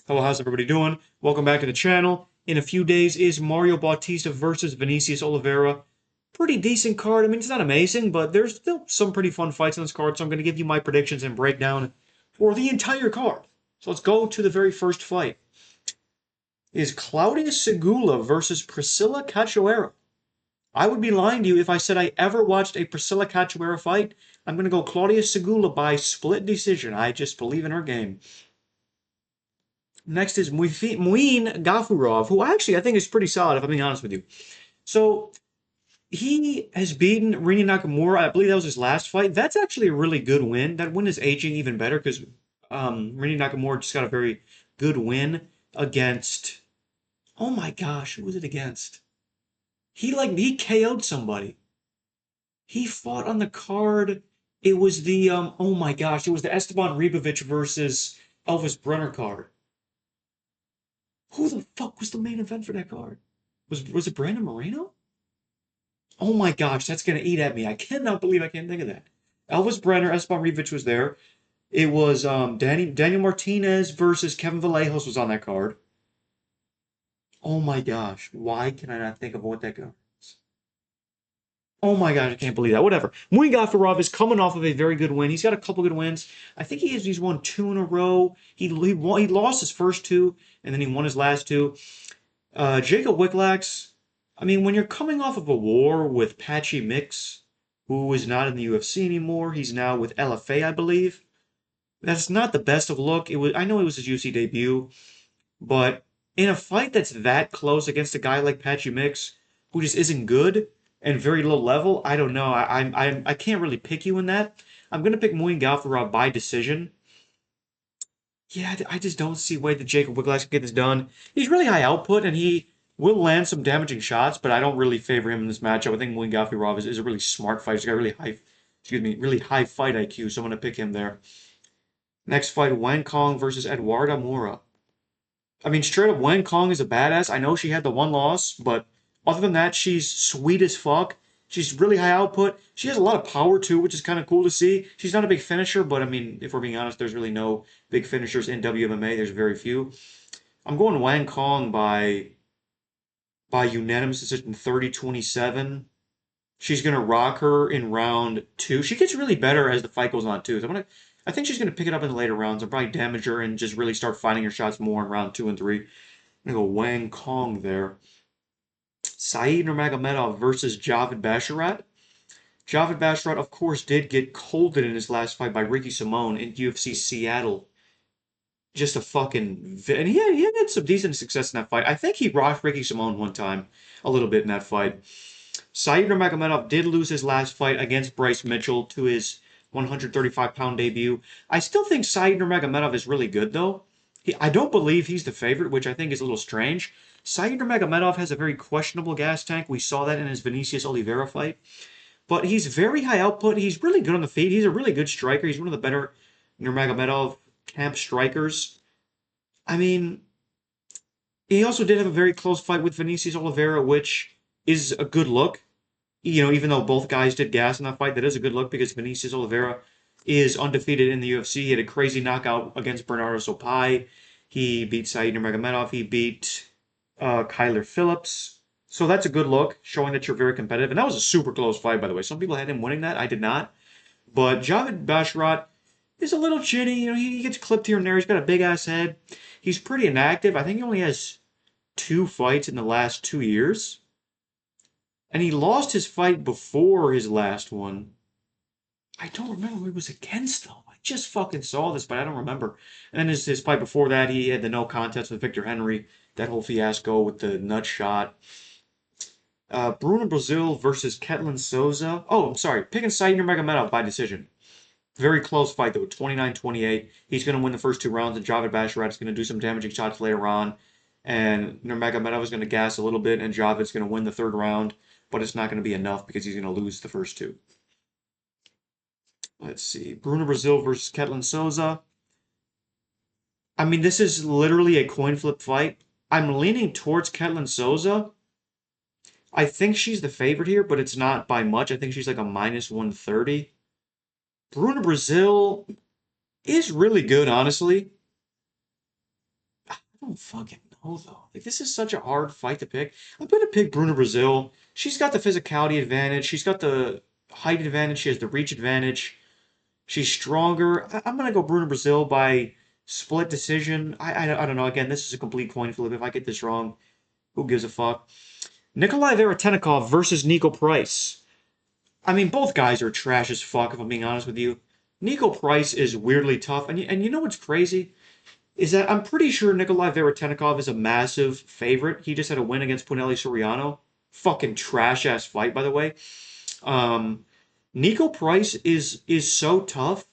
Hello, how's everybody doing? Welcome back to the channel. In a few days is Mario Bautista versus Vinicius Oliveira. Pretty decent card. I mean, it's not amazing, but there's still some pretty fun fights on this card, so I'm going to give you my predictions and breakdown for the entire card. So let's go to the very first fight. Is Klaudia Sygula versus Priscilla Cachoeira. I would be lying to you if I said I ever watched a Priscilla Cachoeira fight. I'm going to go Klaudia Sygula by split decision. I just believe in her game. Next is Muin Gafurov, who I think is pretty solid, if I'm being honest with you. So he has beaten Rini Nakamura. I believe that was his last fight. That's actually a really good win. That win is aging even better because Rini Nakamura just got a very good win against. Oh my gosh, who was it against? He KO'd somebody. He fought on the card. It was the oh my gosh, it was the Esteban Ribovic versus Elvis Brenner card. Who the fuck was the main event for that card? Was it Brandon Moreno? Oh my gosh, that's gonna eat at me. I cannot believe I can't think of that. Elvis Brenner, Esteban Ribovic was there. It was Daniel Martinez versus Kevin Vallejos was on that card. Oh my gosh, why can I not think of what that card is? Oh my gosh, I can't believe that. Whatever. Muin Gafurov is coming off of a very good win. He's got a couple good wins. I think he's won two in a row. He lost his first two, and then he won his last two. Jacob Wiklacz, I mean, when you're coming off of a war with Patchy Mix, who is not in the UFC anymore, he's now with LFA, I believe. That's not the best of look. I know it was his UFC debut, but in a fight that's that close against a guy like Patchy Mix, who just isn't good and very low level, I don't know. I can't really pick you in that. I'm gonna pick Muin Gafurov by decision. Yeah, I just don't see a way that Jacob Wiklacz can get this done. He's really high output and he will land some damaging shots, but I don't really favor him in this matchup. I think Muin Gafurov is a really smart fighter. He's got really high fight IQ, so I'm gonna pick him there. Next fight, Wang Kong versus Eduarda Mora. I mean, straight up, Wang Kong is a badass. I know she had the one loss, but other than that, she's sweet as fuck. She's really high output. She has a lot of power too, which is kind of cool to see. She's not a big finisher, but I mean, if we're being honest, there's really no big finishers in WMMA. There's very few. I'm going Wang Kong by unanimous decision 30-27. She's gonna rock her in round two. She gets really better as the fight goes on too. So I think she's gonna pick it up in the later rounds and probably damage her and just really start finding her shots more in round two and three. I'm gonna go Wang Kong there. Saeed Nurmagomedov versus Javid Basharat. Javid Basharat, of course, did get colded in his last fight by Ricky Simone in UFC Seattle. Just a fucking. And he had some decent success in that fight. I think he rocked Ricky Simone one time, a little bit in that fight. Saeed Nurmagomedov did lose his last fight against Bryce Mitchell to his 135-pound debut. I still think Saeed Nurmagomedov is really good, though. I don't believe he's the favorite, which I think is a little strange. Saeed Nurmagomedov has a very questionable gas tank. We saw that in his Vinicius Oliveira fight. But he's very high output. He's really good on the feet. He's a really good striker. He's one of the better Nurmagomedov camp strikers. I mean, he also did have a very close fight with Vinicius Oliveira, which is a good look. You know, even though both guys did gas in that fight, that is a good look because Vinicius Oliveira is undefeated in the UFC. He had a crazy knockout against Bernardo Sopai. He beat Saeed Nurmagomedov. He beat Kyler Phillips. So that's a good look, showing that you're very competitive. And that was a super close fight, by the way. Some people had him winning that. I did not. But Javid Basharat is a little chinny. You know, he gets clipped here and there. He's got a big ass head. He's pretty inactive. I think he only has two fights in the last 2 years. And he lost his fight before his last one. I don't remember who he was against, though. I just fucking saw this, but I don't remember. And then his fight before that, he had the no contest with Victor Henry. That whole fiasco with the nut shot. Bruno Brazil versus Ketlen Souza. Oh, I'm sorry. Picking Saeed Nurmagomedov by decision. Very close fight, though. 29-28. He's going to win the first two rounds, and Javid Basharat is going to do some damaging shots later on. And Nurmagomedov is going to gas a little bit, and Javid's going to win the third round. But it's not going to be enough because he's going to lose the first two. Let's see. Bruno Brazil versus Ketlen Souza. I mean, this is literally a coin flip fight. I'm leaning towards Ketlen Souza. I think she's the favorite here, but it's not by much. I think she's like a minus 130. Bruno Brazil is really good, honestly. don't fucking know though. Like this is such a hard fight to pick. I'm gonna pick Bruno Brazil. She's got the physicality advantage. She's got the height advantage. She has the reach advantage. She's stronger. I'm gonna go Bruno Brazil by split decision. I don't know. Again, this is a complete coin flip. If I get this wrong, who gives a fuck? Nikolai Veretennikov versus Niko Price. I mean, both guys are trash as fuck, if I'm being honest with you. Niko Price is weirdly tough. And you know what's crazy? Is that I'm pretty sure Nikolai Veretennikov is a massive favorite. He just had a win against Punelli Soriano. Fucking trash-ass fight, by the way. Niko Price is so tough.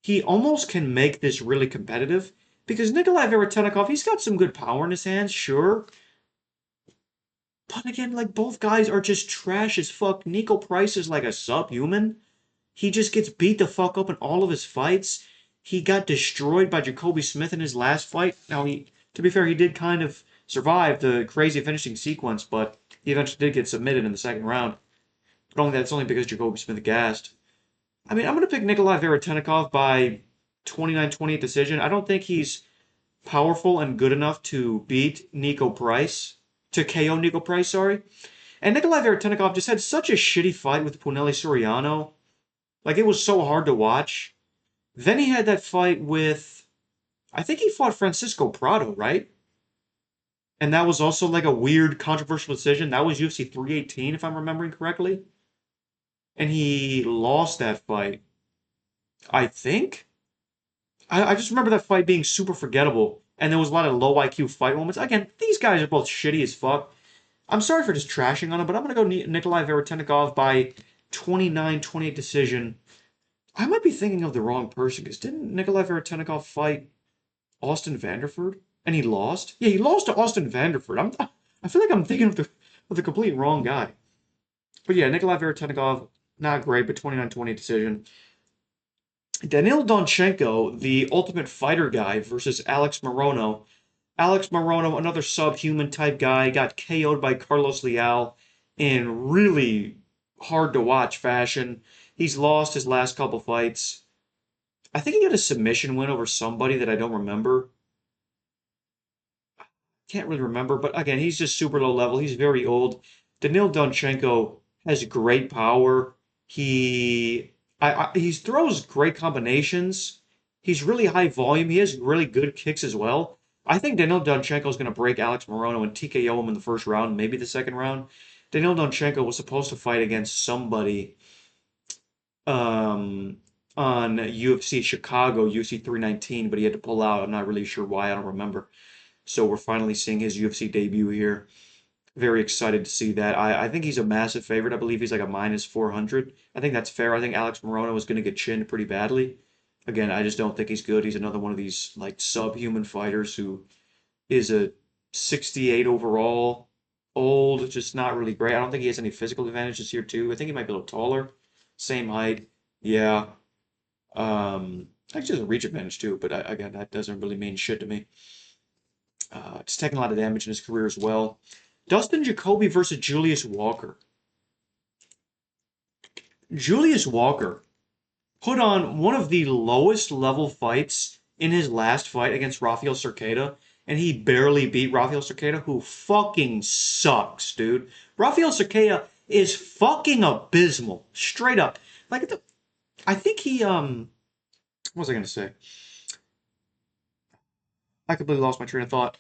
He almost can make this really competitive. Because Nikolai Veretennikov, he's got some good power in his hands, sure. But again, like, both guys are just trash as fuck. Niko Price is like a subhuman. He just gets beat the fuck up in all of his fights. He got destroyed by Jacoby Smith in his last fight. Now, to be fair, he did kind of survive the crazy finishing sequence, but he eventually did get submitted in the second round. But that's only because Jacoby Smith gassed. I mean, I'm going to pick Nikolai Veretennikov by 29-28 decision. I don't think he's powerful and good enough to beat Niko Price, to KO Niko Price, sorry. And Nikolai Veretennikov just had such a shitty fight with Punelli Soriano. Like, it was so hard to watch. Then he had that fight with, I think he fought Francisco Prado, right? And that was also like a weird, controversial decision. That was UFC 318, if I'm remembering correctly. And he lost that fight, I think. I just remember that fight being super forgettable. And there was a lot of low IQ fight moments. Again, these guys are both shitty as fuck. I'm sorry for just trashing on him, but I'm going to go Nikolai Veretennikov by 29-28 decision. I might be thinking of the wrong person, because didn't Nikolai Veretennikov fight Austin Vanderford? And he lost? Yeah, he lost to Austin Vanderford. I feel like I'm thinking of the complete wrong guy. But yeah, Nikolai Veretennikov, not great, but 29-28 decision. Danill Donchenko, the Ultimate Fighter guy, versus Alex Morono. Alex Morono, another subhuman type guy, got KO'd by Carlos Leal in really hard to watch fashion. He's lost his last couple fights. I think he got a submission win over somebody that I don't remember. Can't really remember, but again, he's just super low level. He's very old. Danill Donchenko has great power. He throws great combinations. He's really high volume. He has really good kicks as well. I think Danill Donchenko is going to break Alex Morono and TKO him in the first round, maybe the second round. Danill Donchenko was supposed to fight against somebody on UFC Chicago, UFC 319, but he had to pull out. I'm not really sure why. I don't remember. So we're finally seeing his UFC debut here. Very excited to see that. I think he's a massive favorite. I believe he's like a minus 400. I think that's fair. I think Alex Morono is going to get chinned pretty badly. Again, I just don't think he's good. He's another one of these like subhuman fighters who is a 68 overall, old, just not really great. I don't think he has any physical advantages here too. I think he might be a little taller, same height. Yeah. Actually, has a reach advantage too, but again, that doesn't really mean shit to me. Just taking a lot of damage in his career as well. Dustin Jacoby versus Julius Walker. Julius Walker put on one of the lowest level fights in his last fight against Rafael Cerqueira, and he barely beat Rafael Cerqueira, who fucking sucks, dude. Rafael Cerqueira is fucking abysmal, straight up. Like, I think he, what was I going to say? I completely lost my train of thought.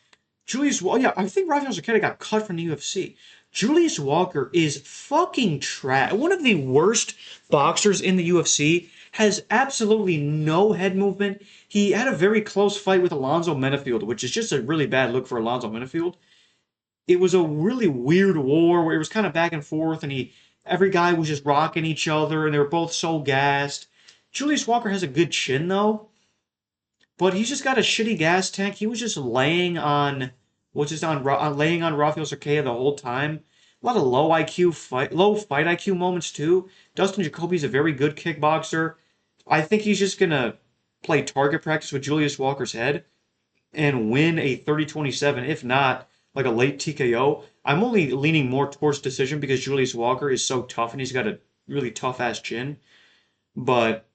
Yeah, I think Rafael Cerqueira got cut from the UFC. Julius Walker is fucking trash. One of the worst boxers in the UFC. Has absolutely no head movement. He had a very close fight with Alonzo Menifield, which is just a really bad look for Alonzo Menifield. It was a really weird war where it was kind of back and forth, and every guy was just rocking each other, and they were both so gassed. Julius Walker has a good chin, though. But he's just got a shitty gas tank. He was just laying on Rafael Cerqueira the whole time. A lot of low fight IQ moments too. Dustin Jacoby's a very good kickboxer. I think he's just gonna play target practice with Julius Walker's head and win a 30-27, if not like a late TKO. I'm only leaning more towards decision because Julius Walker is so tough and he's got a really tough ass chin. But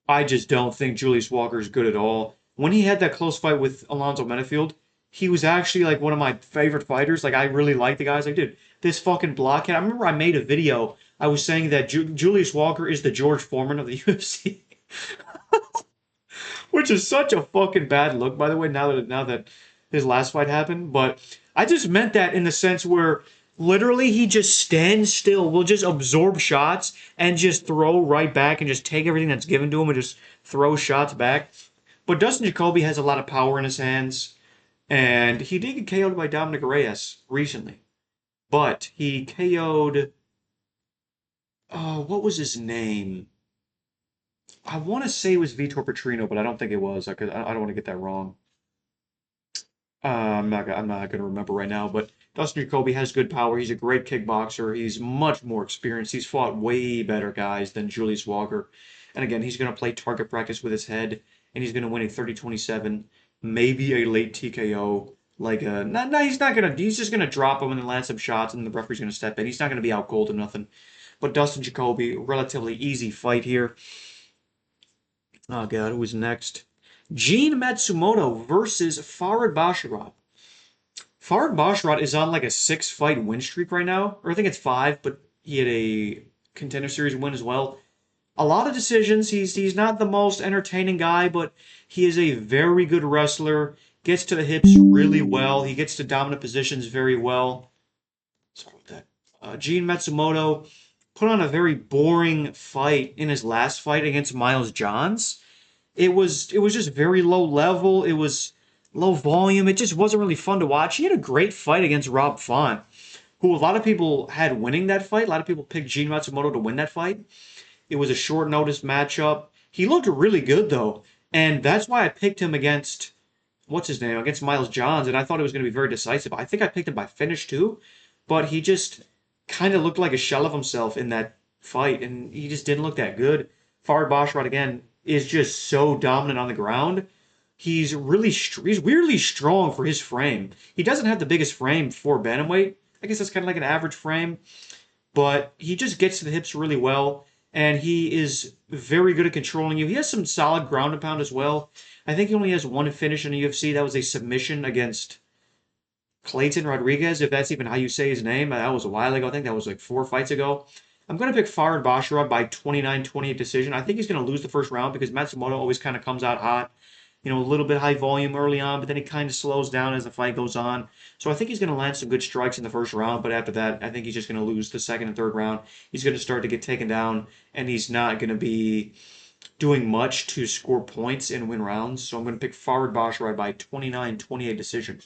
I just don't think Julius Walker is good at all. When he had that close fight with Alonzo Menifield, he was actually like one of my favorite fighters. Like I really like the guys. Like, dude, this fucking blockhead. I remember I made a video. I was saying that Julius Walker is the George Foreman of the UFC, which is such a fucking bad look, by the way. Now that his last fight happened, but I just meant that in the sense where literally he just stands still, will just absorb shots and just throw right back and just take everything that's given to him and just throw shots back. But Dustin Jacoby has a lot of power in his hands. And he did get KO'd by Dominic Reyes recently. But he KO'd. Oh, what was his name? I want to say it was Vitor Petrino, but I don't think it was. I don't want to get that wrong. I'm not gonna remember right now. But Dustin Jacoby has good power. He's a great kickboxer. He's much more experienced. He's fought way better guys than Julius Walker. And again, he's gonna play target practice with his head, and he's gonna win a 30-27, maybe a late TKO. Like no, he's not gonna. He's just gonna drop him and then land some shots, and the referee's gonna step in. He's not gonna be out cold or nothing. But Dustin Jacoby, relatively easy fight here. Oh God, who's next? Gene Matsumoto versus Farif Basharat. Farif Basharat is on like a 6-fight win streak right now, or I think it's 5, but he had a contender series win as well. A lot of decisions. He's not the most entertaining guy, but he is a very good wrestler. Gets to the hips really well. He gets to dominant positions very well. Sorry about that. Gene Matsumoto put on a very boring fight in his last fight against Miles Johns. It was just very low level. It was low volume. It just wasn't really fun to watch. He had a great fight against Rob Font, who a lot of people had winning that fight. A lot of people picked Gene Matsumoto to win that fight. It was a short notice matchup. He looked really good though, and that's why I picked him against what's his name against Miles Johns, and I thought it was going to be very decisive. I think I picked him by finish too, but he just kind of looked like a shell of himself in that fight, and he just didn't look that good. Farid Basharat again is just so dominant on the ground. He's weirdly strong for his frame. He doesn't have the biggest frame for bantamweight. I guess that's kind of like an average frame, but he just gets to the hips really well, and he is very good at controlling you. He has some solid ground and pound as well. I think he only has one finish in the UFC. That was a submission against Clayton Rodriguez, if that's even how you say his name. That was a while ago. I think that was like 4 fights ago. I'm going to pick Farid Basharat by 29-28 decision. I think he's going to lose the first round because Matsumoto always kind of comes out hot. A little bit high volume early on, but then he kind of slows down as the fight goes on. So I think he's going to land some good strikes in the first round, but after that, I think he's just going to lose the second and third round. He's going to start to get taken down, and he's not going to be doing much to score points and win rounds. So I'm going to pick Farid Basharat by 29-28 decision.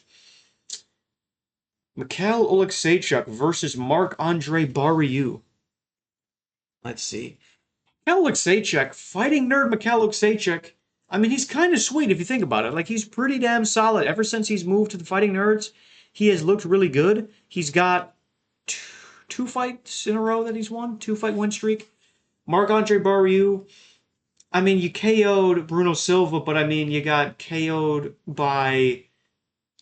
Mikhail Oleksiejczuk versus Marc-Andre Barriou. Let's see. Mikhail Oleksiejczuk fighting nerd Mikhail Oleksiejczuk. I mean, he's kind of sweet if you think about it. Like, he's pretty damn solid. Ever since he's moved to the Fighting Nerds, he has looked really good. He's got two fights in a row that he's won, 2-fight win streak. Marc-Andre Barriou, I mean, you KO'd Bruno Silva, but I mean, you got KO'd by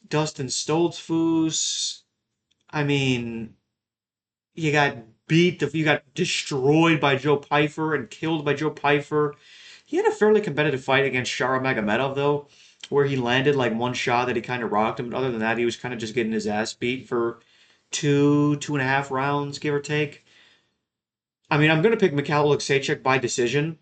Dustin Stoltzfus. I mean, you got you got destroyed by Joe Pyfer and killed by Joe Pyfer. He had a fairly competitive fight against Nurmagomedov, though, where he landed like one shot that he kind of rocked him. But other than that, he was kind of just getting his ass beat for 2.5 rounds, give or take. I mean, I'm going to pick Mikhail Oleksiejczuk by decision.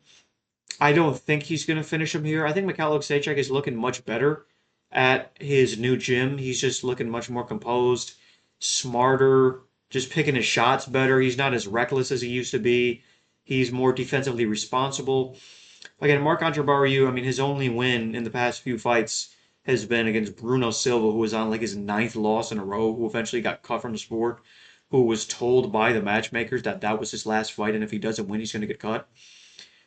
I don't think he's going to finish him here. I think Mikhail Oleksiejczuk is looking much better at his new gym. He's just looking much more composed, smarter, just picking his shots better. He's not as reckless as he used to be. He's more defensively responsible. Again, Marc-Andre Barriou, I mean, his only win in the past few fights has been against Bruno Silva, who was on like his 9th loss in a row, who eventually got cut from the sport, who was told by the matchmakers that that was his last fight, and if he doesn't win, he's going to get cut.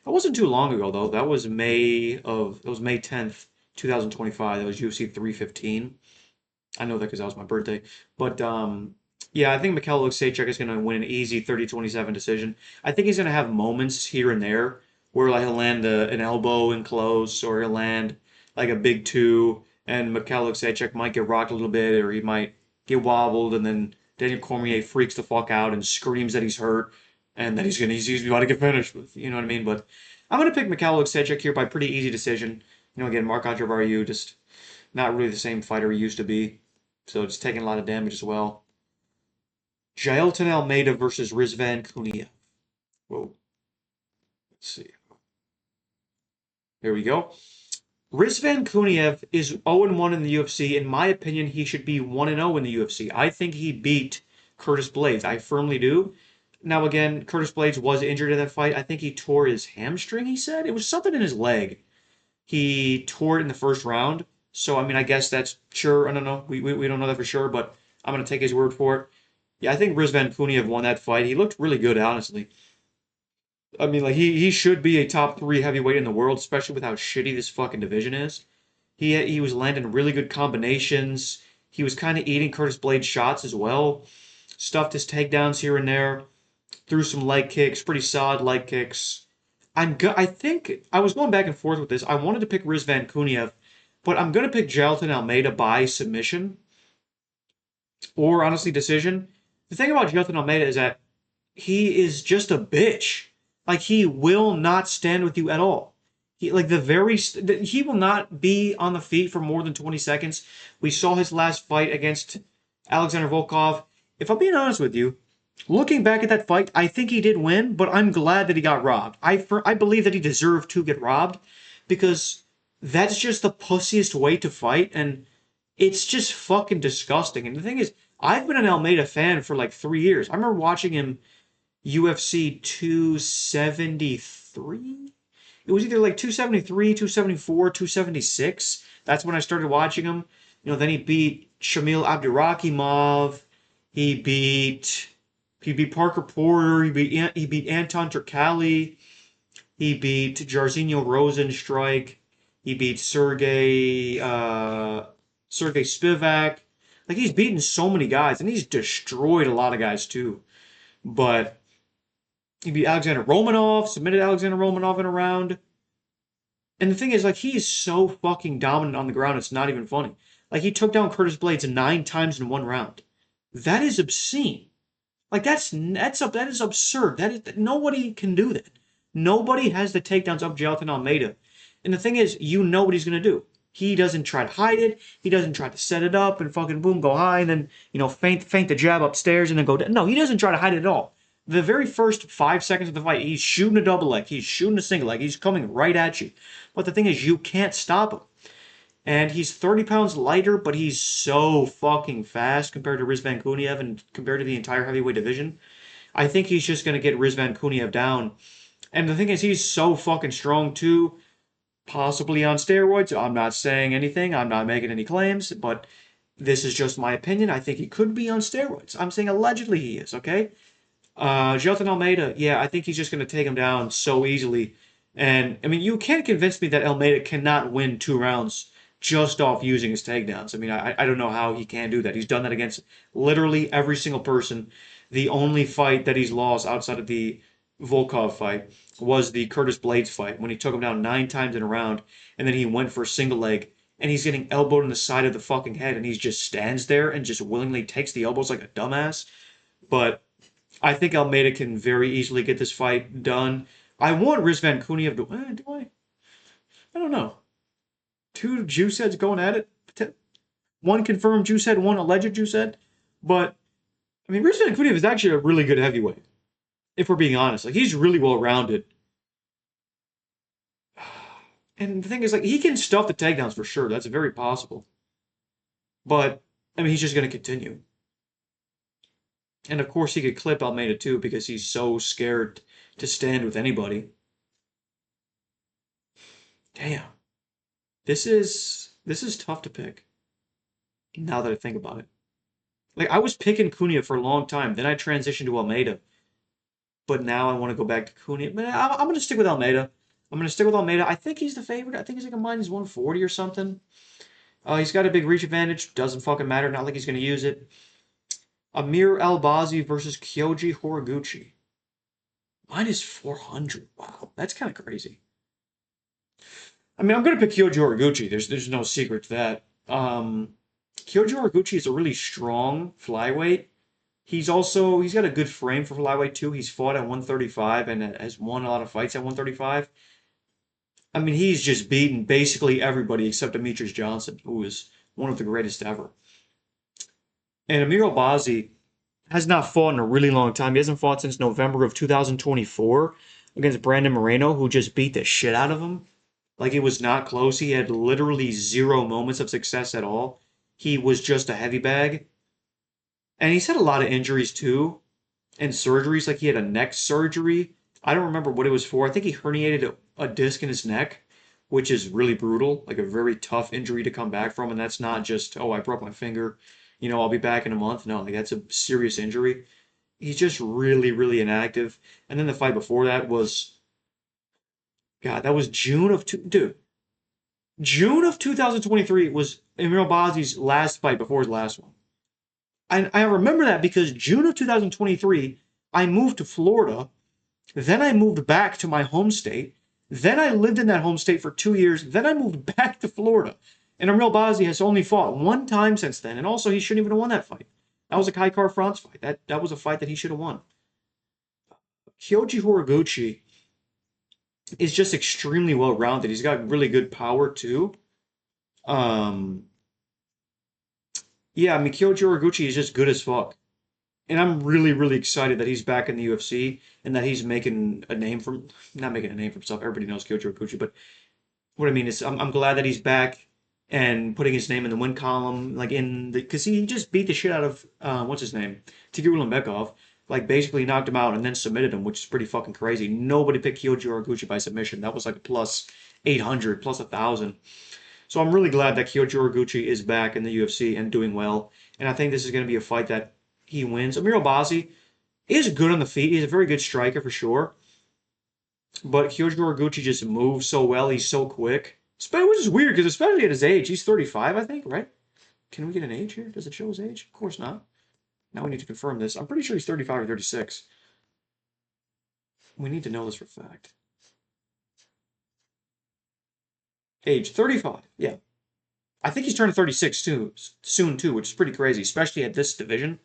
That wasn't too long ago, though. That was May 10th, 2025. That was UFC 315. I know that because that was my birthday. But, yeah, I think Mikhail Oleksiejczuk is going to win an easy 30-27 decision. I think he's going to have moments here and there where like he'll land an elbow in close, or he'll land like a big 2, and Mikhail Oleksiejczuk might get rocked a little bit, or he might get wobbled, and then Daniel Cormier freaks the fuck out and screams that he's hurt and that he's about to get finished with. You know what I mean? But I'm gonna pick Mikhail Oleksiejczuk here by pretty easy decision. Again, Marc-Andre Barriou just Not really the same fighter he used to be. So it's taking a lot of damage as well. Jailton Almeida versus Rizvan Kuniev. Whoa. Let's see. There we go. Rizvan Kuniev is 0-1 in the UFC. In my opinion, he should be 1-0 in the UFC. I think he beat Curtis Blaydes. I firmly do. Now, again, Curtis Blaydes was injured in that fight. I think he tore his hamstring, he said. It was something in his leg. He tore it in the first round. So, I mean, I guess that's sure. I don't know. We don't know that for sure, but I'm going to take his word for it. Yeah, I think Rizvan Kuniev won that fight. He looked really good, honestly. I mean, like, he should be a top 3 heavyweight in the world, especially with how shitty this fucking division is. He was landing really good combinations. He was kind of eating Curtis Blaydes' shots as well. Stuffed his takedowns here and there. Threw some leg kicks, pretty solid leg kicks. I think I was going back and forth with this. I wanted to pick Rizvan Kuniev, but I'm gonna pick Jailton Almeida by submission or honestly decision. The thing about Jailton Almeida is that he is just a bitch. Like he will not stand with you at all. He will not be on the feet for more than 20 seconds. We saw his last fight against Alexander Volkov. If I'm being honest with you, looking back at that fight, I think he did win, but I'm glad that he got robbed. I believe that he deserved to get robbed because that's just the pussiest way to fight, and it's just fucking disgusting. And the thing is, I've been an Almeida fan for like 3 years. I remember watching him UFC 273. It was either like 273, 274, 276. That's when I started watching him. Then he beat Shamil Abdurakhimov. He beat Parker Porter. He beat Anton Turkalj. He beat Jairzinho Rosenstrike. He beat Sergey Spivak. Like he's beaten so many guys, and he's destroyed a lot of guys too. But he beat Alexander Romanov, submitted Alexander Romanov in a round. And the thing is, like, he's so fucking dominant on the ground, it's not even funny. Like, he took down Curtis Blaydes 9 times in one round. That is obscene. Like, that is absurd. Nobody can do that. Nobody has the takedowns of Jailton Almeida. And the thing is, you know what he's going to do. He doesn't try to hide it. He doesn't try to set it up and fucking boom, go high and then, feint the jab upstairs and then go down. No, he doesn't try to hide it at all. The very first 5 seconds of the fight, he's shooting a double leg. He's shooting a single leg. He's coming right at you. But the thing is, you can't stop him. And he's 30 pounds lighter, but he's so fucking fast compared to Rizvan Kuniev and compared to the entire heavyweight division. I think he's just going to get Rizvan Kuniev down. And the thing is, he's so fucking strong too. Possibly on steroids. I'm not saying anything. I'm not making any claims, but this is just my opinion. I think he could be on steroids. I'm saying allegedly he is, okay? Jailton Almeida, yeah, I think he's just going to take him down so easily. And, I mean, you can't convince me that Almeida cannot win 2 rounds just off using his takedowns. I mean, I don't know how he can do that. He's done that against literally every single person. The only fight that he's lost outside of the Volkov fight was the Curtis Blaydes fight when he took him down 9 times in a round and then he went for a single leg and he's getting elbowed in the side of the fucking head and he just stands there and just willingly takes the elbows like a dumbass. But I think Almeida can very easily get this fight done. I want Rizvan Kuniev to win. Do I? I don't know. 2 juice heads going at it. 1 confirmed juice head, 1 alleged juice head. But, I mean, Rizvan Kuniev is actually a really good heavyweight. If we're being honest. Like, he's really well-rounded. And the thing is, like, he can stuff the takedowns for sure. That's very possible. But, I mean, he's just going to continue. And of course, he could clip Almeida too because he's so scared to stand with anybody. Damn. This is tough to pick. Now that I think about it. Like, I was picking Cunha for a long time. Then I transitioned to Almeida. But now I want to go back to Cunha. But I'm going to stick with Almeida. I think he's the favorite. I think he's like a -140 or something. He's got a big reach advantage. Doesn't fucking matter. Not like he's going to use it. Amir Albazi versus Kyoji Horiguchi. -400. Wow, that's kind of crazy. I mean, I'm going to pick Kyoji Horiguchi. There's no secret to that. Kyoji Horiguchi is a really strong flyweight. He's got a good frame for flyweight too. He's fought at 135 and has won a lot of fights at 135. I mean, he's just beaten basically everybody except Demetrius Johnson, who is one of the greatest ever. And Amir Albazi has not fought in a really long time. He hasn't fought since November of 2024 against Brandon Moreno, who just beat the shit out of him. Like, it was not close. He had literally zero moments of success at all. He was just a heavy bag. And he's had a lot of injuries too, and surgeries. Like, he had a neck surgery. I don't remember what it was for. I think he herniated a disc in his neck, which is really brutal, like a very tough injury to come back from. And that's not just, oh, I broke my finger, I'll be back in a month. No, like, that's a serious injury. He's just really, really inactive. And then the fight before that was, God, that was June of 2023 was Emir Albazi's last fight before his last one. I remember that because June of 2023, I moved to Florida. Then I moved back to my home state. Then I lived in that home state for 2 years. Then I moved back to Florida. And Emir Albazi has only fought one time since then. And also, he shouldn't even have won that fight. That was a Kai Kara-France fight. That was a fight that he should have won. Kyoji Horiguchi is just extremely well-rounded. He's got really good power, too. Yeah, I mean, Kyoji Horiguchi is just good as fuck. And I'm really, really excited that he's back in the UFC and that he's making a name for, not making a name for himself. Everybody knows Kyoji Horiguchi, but what I mean is I'm glad that he's back and putting his name in the win column, like because he just beat the shit out of, what's his name? Tigir Ulanbekov, like basically knocked him out and then submitted him, which is pretty fucking crazy. Nobody picked Kyoji Horiguchi by submission. That was like a plus 800, plus 1,000. So I'm really glad that Kyoji Horiguchi is back in the UFC and doing well. And I think this is going to be a fight that he wins. Amir Albazi is good on the feet. He's a very good striker for sure. But Kyoji Horiguchi just moves so well. He's so quick. Which is weird because especially at his age, he's 35, I think, right? Can we get an age here? Does it show his age? Of course not. Now we need to confirm this. I'm pretty sure he's 35 or 36. We need to know this for a fact. Age 35. Yeah. I think he's turning 36 too, soon too, which is pretty crazy, especially at this division.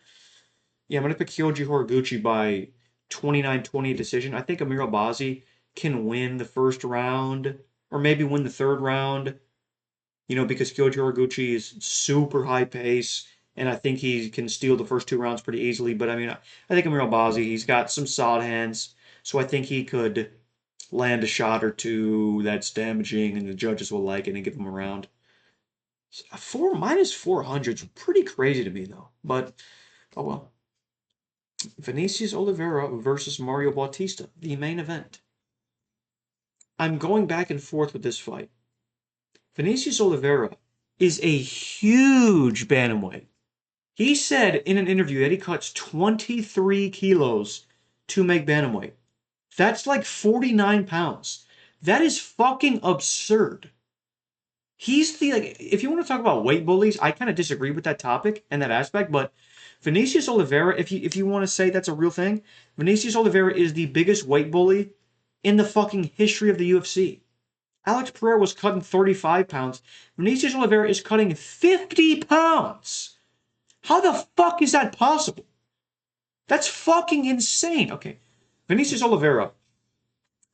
Yeah, I'm going to pick Kyoji Horiguchi by 29-20 decision. I think Amir Albazi can win the first round or maybe win the third round, because Kyoji Horiguchi is super high pace, and I think he can steal the first 2 rounds pretty easily. But, I mean, I think Amir Albazi, he's got some solid hands, so I think he could land a shot or two that's damaging, and the judges will like it and give him a round. Minus 400 is pretty crazy to me, though. But, oh well. Vinicius Oliveira versus Mario Bautista, the main event. I'm going back and forth with this fight. Vinicius Oliveira is a huge bantamweight. He said in an interview that he cuts 23 kilos to make bantamweight. That's like 49 pounds. That is fucking absurd. He's if you want to talk about weight bullies, I kind of disagree with that topic and that aspect, but Vinicius Oliveira, if you want to say that's a real thing, Vinicius Oliveira is the biggest weight bully in the fucking history of the UFC. Alex Pereira was cutting 35 pounds. Vinicius Oliveira is cutting 50 pounds. How the fuck is that possible? That's fucking insane. Okay, Vinicius Oliveira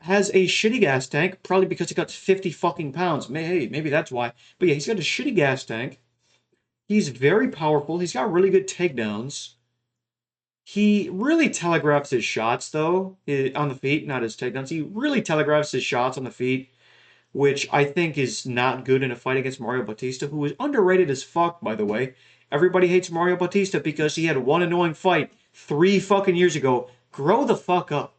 has a shitty gas tank, probably because he cuts 50 fucking pounds. Hey, maybe that's why. But yeah, he's got a shitty gas tank. He's very powerful. He's got really good takedowns. He really telegraphs his shots, though, on the feet, not his takedowns. He really telegraphs his shots on the feet, which I think is not good in a fight against Mario Bautista, who is underrated as fuck, by the way. Everybody hates Mario Bautista because he had one annoying fight 3 fucking years ago. Grow the fuck up.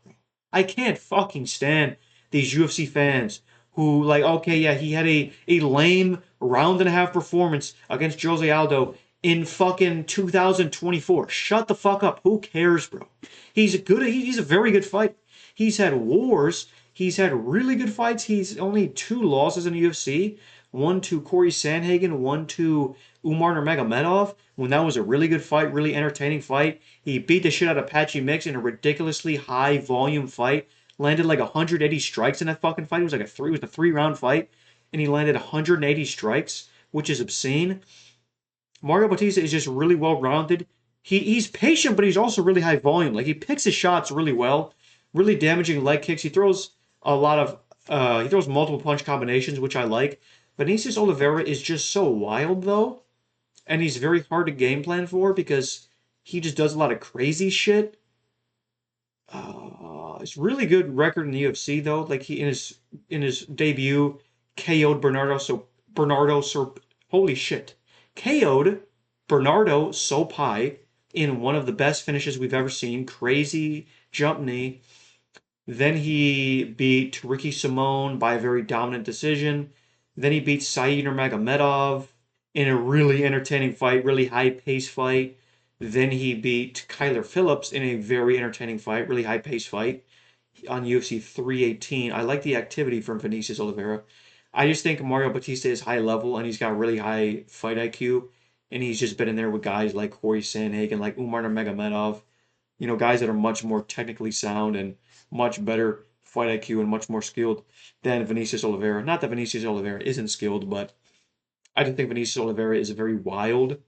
I can't fucking stand these UFC fans who, okay, yeah, he had a lame round and a half performance against Jose Aldo in fucking 2024. Shut the fuck up. Who cares, bro? He's a very good fighter. He's had wars. He's had really good fights. He's only 2 losses in the UFC. One to Corey Sandhagen, one to Umar Nurmagomedov, when that was a really good fight, really entertaining fight. He beat the shit out of Patchy Mix in a ridiculously high volume fight. Landed like 180 strikes in that fucking fight. It was a 3-round fight, and he landed 180 strikes, which is obscene. Mario Bautista is just really well-rounded. He's patient, but he's also really high volume. Like, he picks his shots really well. Really damaging leg kicks. He throws a lot of He throws multiple punch combinations, which I like. Vinicius Oliveira is just so wild, though, and he's very hard to game plan for because he just does a lot of crazy shit. It's really good record in the UFC though. Like he in his debut, KO'd Bernardo so holy shit, KO'd Bernardo Sopai in one of the best finishes we've ever seen. Crazy jump knee. Then he beat Ricky Simone by a very dominant decision. Then he beat Said Nurmagomedov in a really entertaining fight, really high pace fight. Then he beat Kyler Phillips in a very entertaining fight, really high pace fight on UFC 318. I like the activity from Vinicius Oliveira. I just think Mario Bautista is high level and he's got really high fight IQ. And he's just been in there with guys like Corey Sandhagen, like Umar Nurmagomedov, guys that are much more technically sound and much better fight IQ and much more skilled than Vinicius Oliveira. Not that Vinicius Oliveira isn't skilled, but I just think Vinicius Oliveira is very wild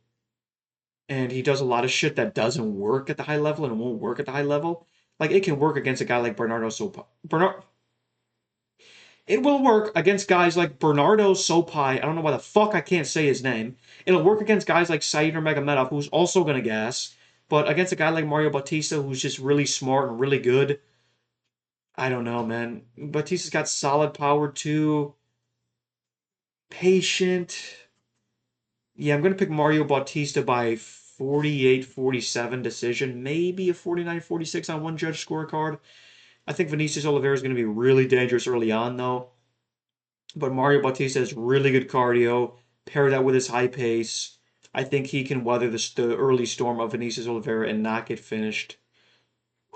and he does a lot of shit that doesn't work at the high level and won't work at the high level. Like it can work against a guy like Bernardo Sopa. It will work against guys like Bernardo Sopai. I don't know why the fuck I can't say his name. It'll work against guys like Said Nurmagomedov, who's also gonna gas. But against a guy like Mario Bautista, who's just really smart and really good, I don't know, man. Batista's got solid power too. Patient. Yeah, I'm going to pick Mario Bautista by 48-47 decision. Maybe a 49-46 on one judge scorecard. I think Vinicius Oliveira is going to be really dangerous early on, though. But Mario Bautista has really good cardio. Pair that with his high pace. I think he can weather the early storm of Vinicius Oliveira and not get finished.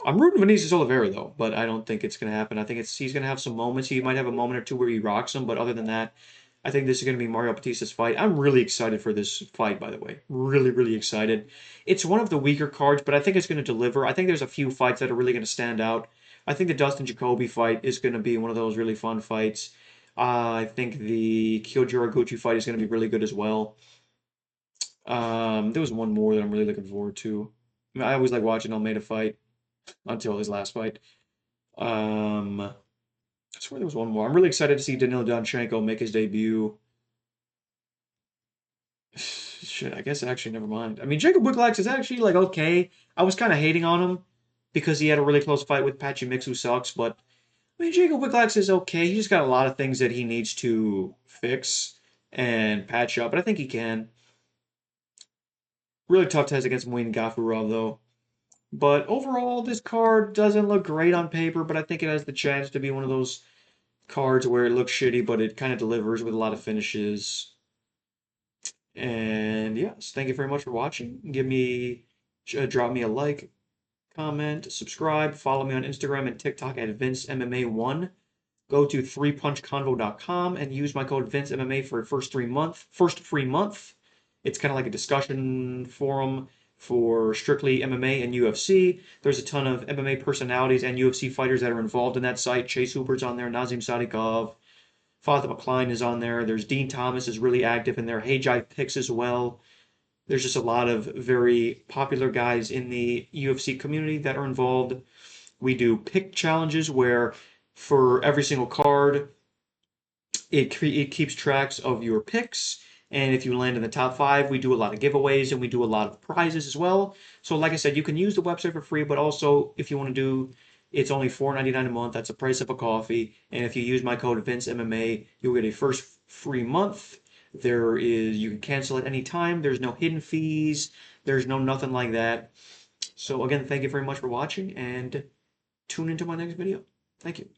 I'm rooting Vinicius Oliveira though, but I don't think it's going to happen. I think he's going to have some moments. He might have a moment or two where he rocks him, but other than that, I think this is going to be Mario Batista's fight. I'm really excited for this fight, by the way. Really, really excited. It's one of the weaker cards, but I think it's going to deliver. I think there's a few fights that are really going to stand out. I think the Dustin Jacoby fight is going to be one of those really fun fights. I think the Kyoji Horiguchi fight is going to be really good as well. There was one more that I'm really looking forward to. I always like watching Almeida fight until his last fight. I swear there was one more. I'm really excited to see Danill Donchenko make his debut. Shit, I guess actually never mind. I mean, Jacob Wiklacz is actually like okay. I was kind of hating on him because he had a really close fight with Patchy Mix, who sucks. But I mean, Jacob Wiklacz is okay. He just got a lot of things that he needs to fix and patch up, but I think he can. Really tough test against Muin Gafurov though. But overall, this card doesn't look great on paper, but I think it has the chance to be one of those cards where it looks shitty, but it kind of delivers with a lot of finishes. And yes, thank you very much for watching. Drop me a like, comment, subscribe, follow me on Instagram and TikTok at VinceMMA1. Go to 3punchconvo.com and use my code VinceMMA for first free month. It's kind of like a discussion forum for strictly MMA and UFC. There's a ton of MMA personalities and UFC fighters that are involved in that site. Chase Hooper's on there, Nazim Sadikov, Fatima Klein is on there. There's Dean Thomas is really active in there. Hey Jai Picks as well. There's just a lot of very popular guys in the UFC community that are involved. We do pick challenges where for every single card, it keeps tracks of your picks. And if you land in the top 5, we do a lot of giveaways and we do a lot of prizes as well. So like I said, you can use the website for free, but also if you want to do, it's only $4.99 a month. That's the price of a coffee. And if you use my code VinceMMA, you'll get a first free month. You can cancel at any time. There's no hidden fees. There's no nothing like that. So again, thank you very much for watching and tune into my next video. Thank you.